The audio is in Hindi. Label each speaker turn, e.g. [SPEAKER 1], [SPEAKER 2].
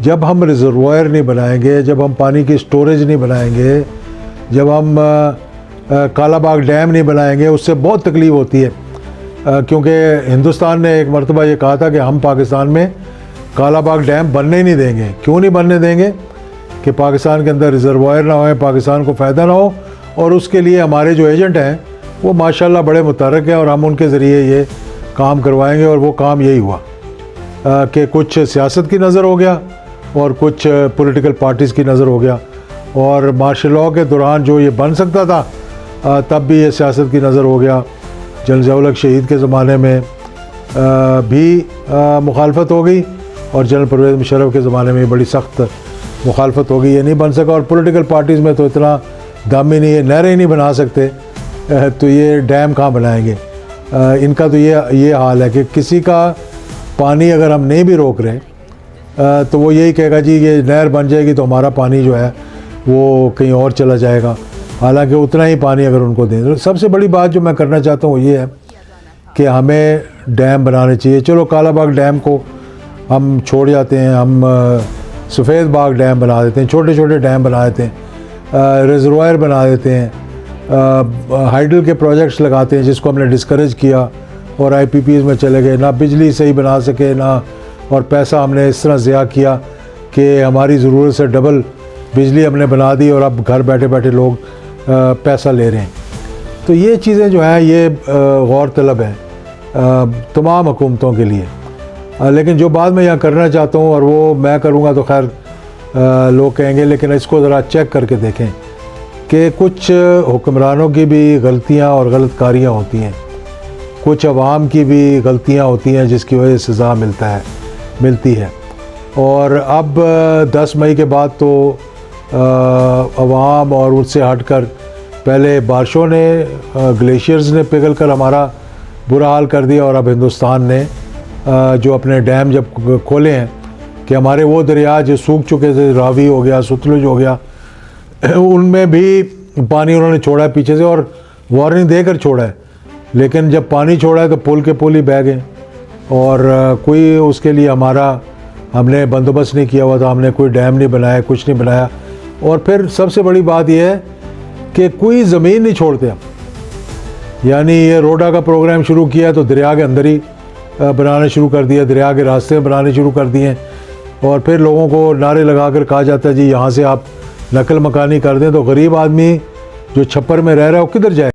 [SPEAKER 1] जब हम रिजर्वायर नहीं बनाएंगे, जब हम पानी की स्टोरेज नहीं बनाएंगे, जब हम कालाबाग डैम नहीं बनाएंगे, उससे बहुत तकलीफ़ होती है। क्योंकि हिंदुस्तान ने एक मरतबा ये कहा था कि हम पाकिस्तान में कालाबाग डैम बनने ही नहीं देंगे। क्यों नहीं बनने देंगे? कि पाकिस्तान के अंदर रिजर्वायर ना हो, पाकिस्तान को फ़ायदा ना हो। और उसके लिए हमारे जो एजेंट हैं वो माशाल्लाह बड़े मुतहर्रिक हैं और हम उनके ज़रिए ये काम करवाएंगे। और वो काम यही हुआ कि कुछ सियासत की नज़र हो गया और कुछ पॉलिटिकल पार्टीज़ की नज़र हो गया। और मार्शल लॉ के दौरान जो ये बन सकता था तब भी ये सियासत की नज़र हो गया। जनरल ज़िया-उल-हक शहीद के ज़माने में भी मुखालफत हो गई और जनरल परवेज़ मुशर्रफ के ज़माने में बड़ी सख्त मुखालफत हो गई, ये नहीं बन सका। और पॉलिटिकल पार्टीज़ में तो इतना दम ही नहीं है, नहरें ही नहीं बना सकते तो ये डैम कहाँ बनाएंगे। इनका तो ये हाल है कि किसी का पानी अगर हम नहीं भी रोक रहे तो वो यही कहेगा जी ये नहर बन जाएगी तो हमारा पानी जो है वो कहीं और चला जाएगा, हालांकि उतना ही पानी अगर उनको दें। तो सबसे बड़ी बात जो मैं करना चाहता हूँ वो ये है कि हमें डैम बनाने चाहिए। चलो कालाबाग डैम को हम छोड़ जाते हैं, हम सफ़ेद बाग डैम बना देते हैं, छोटे छोटे डैम बना देते हैं, रिजर्वायर बना देते हैं, हाइडल के प्रोजेक्ट्स लगाते हैं जिसको हमने डिस्करेज किया और IPPs में चले गए, ना बिजली सही बना सके ना, और पैसा हमने इस तरह ज़िया किया कि हमारी ज़रूरत से डबल बिजली हमने बना दी और अब घर बैठे बैठे लोग पैसा ले रहे हैं। तो ये चीज़ें जो हैं ये गौर तलब है तमाम हुकूमतों के लिए। लेकिन जो बात मैं यहाँ करना चाहता हूँ, और वो मैं करूँगा तो खैर लोग कहेंगे, लेकिन इसको ज़रा चेक करके देखें कि कुछ हुक्मरानों की भी गलतियाँ और गलतकारियाँ होती हैं, कुछ अवाम की भी गलतियाँ होती हैं जिसकी वजह से सज़ा मिलती है। और अब 10 मई के बाद तो अवाम और उससे हटकर पहले बारिशों ने, ग्लेशियर्स ने पिघल कर हमारा बुरा हाल कर दिया, और अब हिंदुस्तान ने जो अपने डैम जब खोले हैं कि हमारे वो दरिया जो सूख चुके थे, रावी हो गया, सतलुज हो गया, उनमें भी पानी उन्होंने छोड़ा है पीछे से और वार्निंग देकर छोड़ा है। लेकिन जब पानी छोड़ा है तो पुल के पुल ही बह गए और कोई उसके लिए हमने बंदोबस्त नहीं किया हुआ था, हमने कोई डैम नहीं बनाया, कुछ नहीं बनाया। और फिर सबसे बड़ी बात यह है कि कोई ज़मीन नहीं छोड़ते हम। यानी ये रोडा का प्रोग्राम शुरू किया तो दरिया के अंदर ही बनाने शुरू कर दिया, दरिया के रास्ते बनाने शुरू कर दिए, और फिर लोगों को नारे लगा कर कहा जाता है जी यहाँ से आप नकल मकानी कर दें, तो गरीब आदमी जो छप्पर में रह रहा है वो किधर जाए।